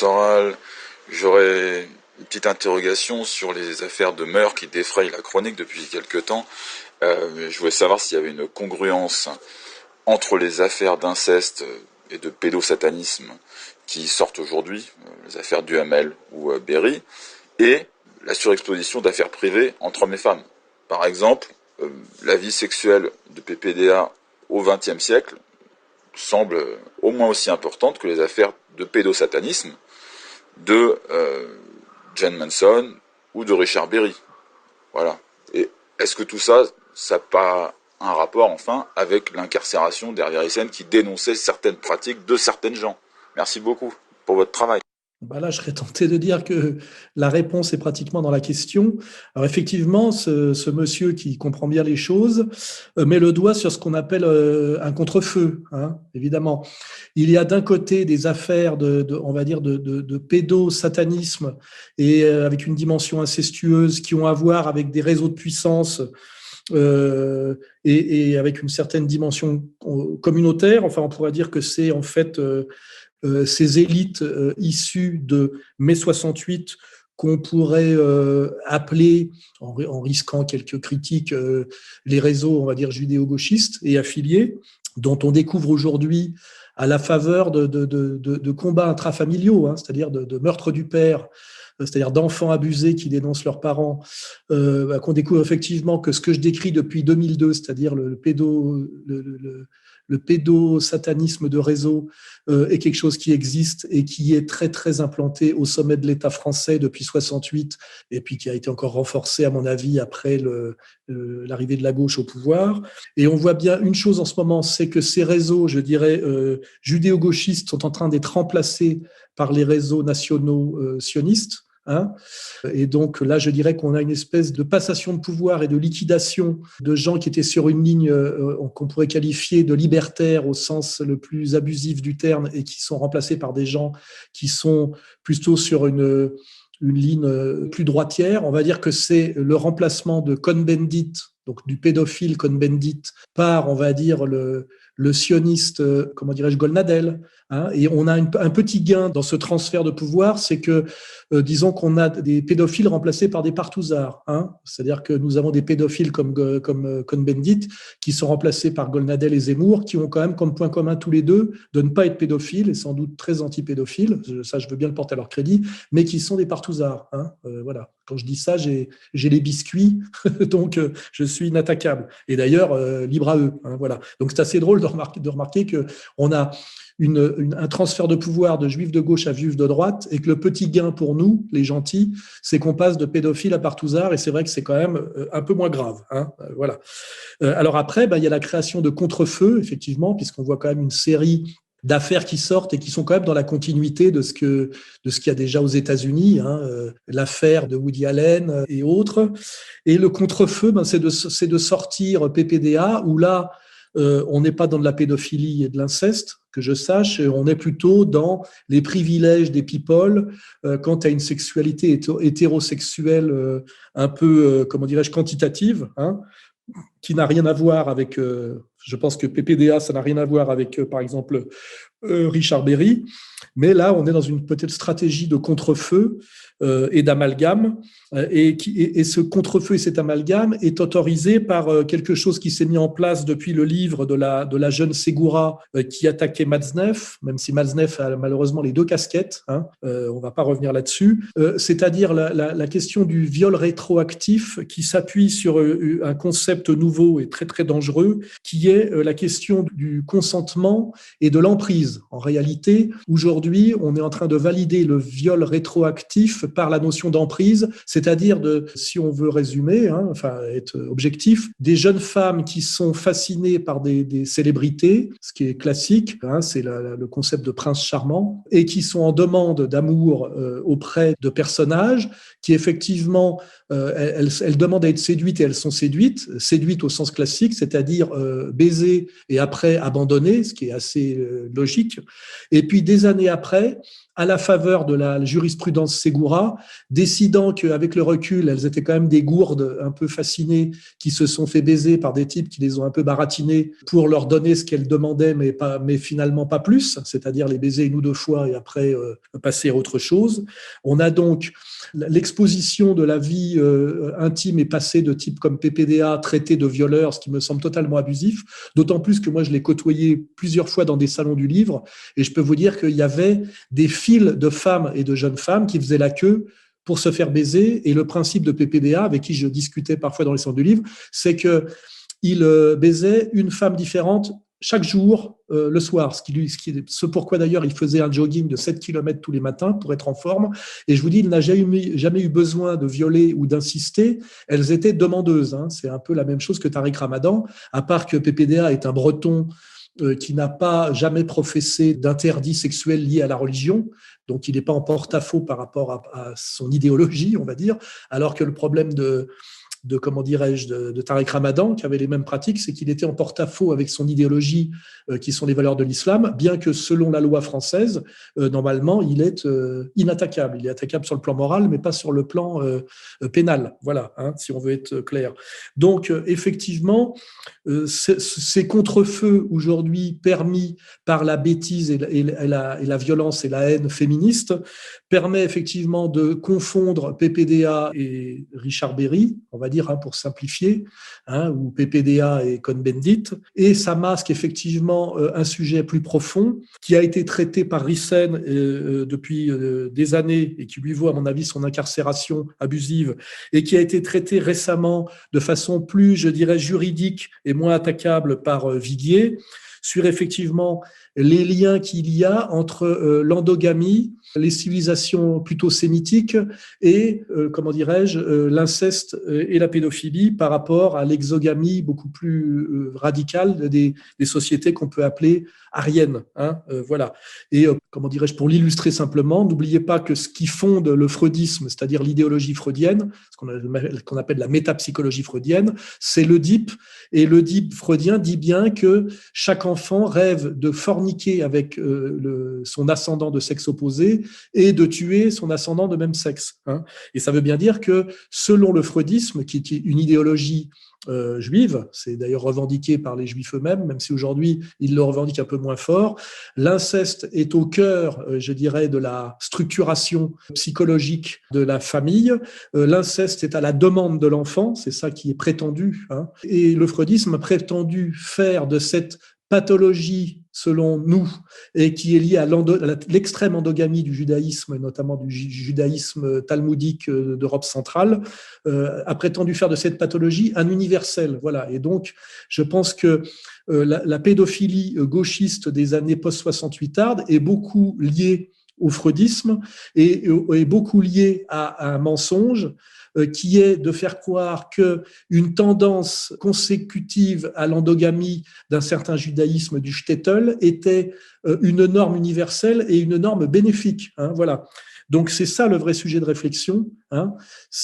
Soral. J'aurais une petite interrogation sur les affaires de mœurs qui défrayent la chronique depuis quelque temps. Je voulais savoir s'il y avait une congruence entre les affaires d'inceste et de pédosatanisme qui sortent aujourd'hui, les affaires Duhamel ou Berry, et la surexposition d'affaires privées entre hommes et femmes. Par exemple, la vie sexuelle de PPDA au XXe siècle semble au moins aussi importante que les affaires de pédosatanisme de Jane Manson ou de Richard Berry. Voilà. Et est-ce que tout ça, ça n'a pas un rapport, enfin, avec l'incarcération d'Hervé Ryssen qui dénonçait certaines pratiques de certains gens? Merci beaucoup pour votre travail. Là, je serais tenté de dire que la réponse est pratiquement dans la question. Alors effectivement, ce monsieur qui comprend bien les choses met le doigt sur ce qu'on appelle un contre-feu, hein, évidemment. Il y a d'un côté des affaires on va dire, de pédosatanisme et avec une dimension incestueuse qui ont à voir avec des réseaux de puissance et avec une certaine dimension communautaire. Enfin, on pourrait dire que c'est en fait ces élites issues de mai 68 qu'on pourrait appeler, en risquant quelques critiques, les réseaux, on va dire, judéo-gauchistes et affiliés, dont on découvre aujourd'hui à la faveur de combats intrafamiliaux, hein, c'est-à-dire de meurtre du père, c'est-à-dire d'enfants abusés qui dénoncent leurs parents, qu'on découvre effectivement que ce que je décris depuis 2002, c'est-à-dire le pédosatanisme de réseau est quelque chose qui existe et qui est très, très implanté au sommet de l'État français depuis 68 et puis qui a été encore renforcé, à mon avis, après l'arrivée de la gauche au pouvoir. Et on voit bien une chose en ce moment, c'est que ces réseaux, je dirais, judéo-gauchistes sont en train d'être remplacés par les réseaux nationaux sionistes. Hein, et donc là, je dirais qu'on a une espèce de passation de pouvoir et de liquidation de gens qui étaient sur une ligne qu'on pourrait qualifier de libertaire au sens le plus abusif du terme et qui sont remplacés par des gens qui sont plutôt sur une ligne plus droitière. On va dire que c'est le remplacement de Cohn-Bendit, donc du pédophile Cohn-Bendit, par, on va dire, le sioniste, comment dirais-je, Golnadel. Hein, et on a un petit gain dans ce transfert de pouvoir, c'est que, disons qu'on a des pédophiles remplacés par des partouzards. Hein, c'est-à-dire que nous avons des pédophiles comme Cohn-Bendit qui sont remplacés par Golnadel et Zemmour, qui ont quand même comme point commun tous les deux de ne pas être pédophiles et sans doute très anti-pédophiles, ça je veux bien le porter à leur crédit, mais qui sont des partouzards. Hein, voilà. Quand je dis ça, j'ai les biscuits, donc je suis inattaquable. Et d'ailleurs, libre à eux. Hein, voilà. Donc c'est assez drôle de remarquer qu'on a un transfert de pouvoir de juifs de gauche à juifs de droite et que le petit gain pour nous, les gentils, c'est qu'on passe de pédophiles à partouzards et c'est vrai que c'est quand même un peu moins grave. Hein, voilà. Alors après, il y a la création de contre-feux, effectivement, puisqu'on voit quand même une série d'affaires qui sortent et qui sont quand même dans la continuité de ce qu'il y a déjà aux États-Unis, hein, l'affaire de Woody Allen et autres. Et le contre-feu, c'est de sortir PPDA, où là, on n'est pas dans de la pédophilie et de l'inceste, que je sache, on est plutôt dans les privilèges des people quant à une sexualité hétérosexuelle un peu, comment dirais-je, quantitative, hein, qui n'a rien à voir avec, je pense que PPDA, ça n'a rien à voir avec, par exemple, Richard Berry, mais là, on est dans une peut-être stratégie de contre-feu et d'amalgame, et ce contre-feu et cet amalgame est autorisé par quelque chose qui s'est mis en place depuis le livre de la jeune Segura qui attaquait Matzneff, même si Matzneff a malheureusement les deux casquettes, hein, on ne va pas revenir là-dessus, c'est-à-dire la question du viol rétroactif qui s'appuie sur un concept nouveau et très très dangereux, qui est la question du consentement et de l'emprise. En réalité, aujourd'hui, on est en train de valider le viol rétroactif par la notion d'emprise, c'est-à-dire si on veut résumer, hein, enfin être objectif, des jeunes femmes qui sont fascinées par des célébrités, ce qui est classique, hein, c'est le concept de prince charmant, et qui sont en demande d'amour auprès de personnages qui effectivement, elles demandent à être séduites et elles sont séduites au sens classique, c'est-à-dire baiser et après abandonner, ce qui est assez logique. Et puis des années après, à la faveur de la jurisprudence Segura, décidant qu'avec le recul, elles étaient quand même des gourdes un peu fascinées qui se sont fait baiser par des types qui les ont un peu baratinées pour leur donner ce qu'elles demandaient, mais finalement pas plus, c'est-à-dire les baiser une ou deux fois et après passer à autre chose. On a donc l'exposition de la vie intime et passée de types comme PPDA, traité de violeurs, ce qui me semble totalement abusif, d'autant plus que moi je l'ai côtoyé plusieurs fois dans des salons du livre, et je peux vous dire qu'il y avait des files de femmes et de jeunes femmes qui faisaient la queue pour se faire baiser, et le principe de PPDA, avec qui je discutais parfois dans les salons du livre, c'est qu'il baisait une femme différente chaque jour le soir, ce pourquoi d'ailleurs il faisait un jogging de 7 km tous les matins pour être en forme. Et je vous dis, il n'a jamais eu besoin de violer ou d'insister. Elles étaient demandeuses. Hein. C'est un peu la même chose que Tariq Ramadan, à part que PPDA est un breton qui n'a pas jamais professé d'interdit sexuel lié à la religion. Donc, il n'est pas en porte-à-faux par rapport à son idéologie, on va dire, alors que le problème de Tariq Ramadan, qui avait les mêmes pratiques, c'est qu'il était en porte-à-faux avec son idéologie, qui sont les valeurs de l'islam, bien que selon la loi française, normalement, il est inattaquable. Il est attaquable sur le plan moral, mais pas sur le plan pénal. Voilà, hein, si on veut être clair. Donc, effectivement, ces contre-feux aujourd'hui permis par la bêtise et la violence et la haine féministe permet effectivement de confondre PPDA et Richard Berry, on va dire, hein, pour simplifier, hein, ou PPDA et Cohn-Bendit, et ça masque effectivement un sujet plus profond qui a été traité par Rissen depuis des années et qui lui vaut, à mon avis, son incarcération abusive, et qui a été traité récemment de façon plus, je dirais, juridique et moins attaquable par Viguier, sur effectivement les liens qu'il y a entre l'endogamie, les civilisations plutôt sémitiques et, l'inceste et la pédophilie par rapport à l'exogamie beaucoup plus radicale des sociétés qu'on peut appeler ariennes. Hein, voilà. Et, pour l'illustrer simplement, n'oubliez pas que ce qui fonde le freudisme, c'est-à-dire l'idéologie freudienne, ce qu'on appelle la métapsychologie freudienne, c'est l'Oedipe. Et l'Oedipe freudien dit bien que chaque enfant rêve de forniquer avec son ascendant de sexe opposé et de tuer son ascendant de même sexe. Hein. Et ça veut bien dire que, selon le freudisme, qui est une idéologie juive, c'est d'ailleurs revendiqué par les juifs eux-mêmes, même si aujourd'hui ils le revendiquent un peu moins fort, l'inceste est au cœur, je dirais, de la structuration psychologique de la famille. L'inceste est à la demande de l'enfant, c'est ça qui est prétendu. Hein. Et le freudisme a prétendu faire de cette pathologie, selon nous, et qui est liée à l'extrême endogamie du judaïsme, notamment du judaïsme talmudique d'Europe centrale, a prétendu faire de cette pathologie un universel. Voilà. Et donc, je pense que la pédophilie gauchiste des années post-68 tardes est beaucoup liée au freudisme et beaucoup liée à un mensonge qui est de faire croire qu'une tendance consécutive à l'endogamie d'un certain judaïsme du shtetl était une norme universelle et une norme bénéfique. Hein, voilà. Donc, c'est ça le vrai sujet de réflexion. Hein.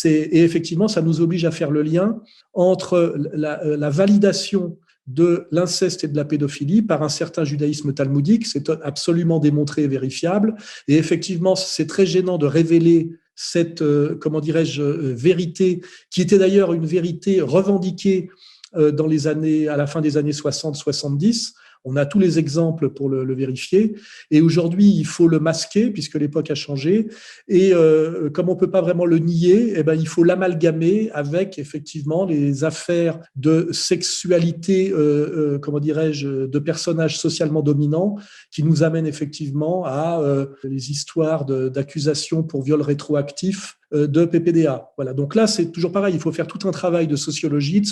Et effectivement, ça nous oblige à faire le lien entre la validation de l'inceste et de la pédophilie par un certain judaïsme talmudique. C'est absolument démontré et vérifiable. Et effectivement, c'est très gênant de révéler cette, vérité, qui était d'ailleurs une vérité revendiquée à la fin des années 60-70. On a tous les exemples pour le vérifier. Et aujourd'hui, il faut le masquer puisque l'époque a changé. Et comme on peut pas vraiment le nier, eh ben, il faut l'amalgamer avec effectivement les affaires de sexualité, de personnages socialement dominants qui nous amènent effectivement à les histoires d'accusations pour viol rétroactif de PPDA. Voilà. Donc là, c'est toujours pareil. Il faut faire tout un travail de sociologie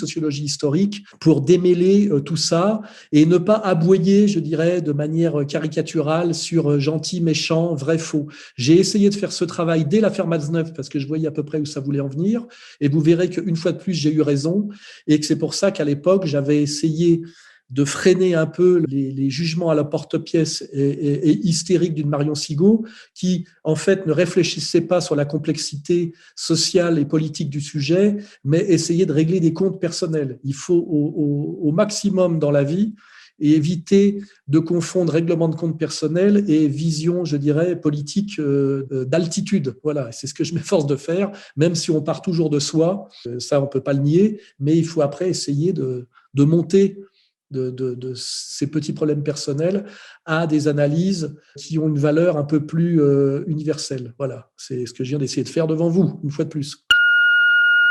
historique pour démêler tout ça et ne pas aboyer, je dirais, de manière caricaturale sur gentil, méchant, vrai, faux. J'ai essayé de faire ce travail dès l'affaire Matzneff parce que je voyais à peu près où ça voulait en venir et vous verrez qu'une fois de plus, j'ai eu raison et que c'est pour ça qu'à l'époque, j'avais essayé de freiner un peu les jugements à la porte-pièce et hystériques d'une Marion Sigaud qui, en fait, ne réfléchissait pas sur la complexité sociale et politique du sujet, mais essayait de régler des comptes personnels. Il faut au maximum dans la vie et éviter de confondre règlement de compte personnel et vision, je dirais, politique d'altitude. Voilà, c'est ce que je m'efforce de faire, même si on part toujours de soi, ça on peut pas le nier, mais il faut après essayer de monter de ces petits problèmes personnels à des analyses qui ont une valeur un peu plus universelle. Voilà, c'est ce que je viens d'essayer de faire devant vous, une fois de plus.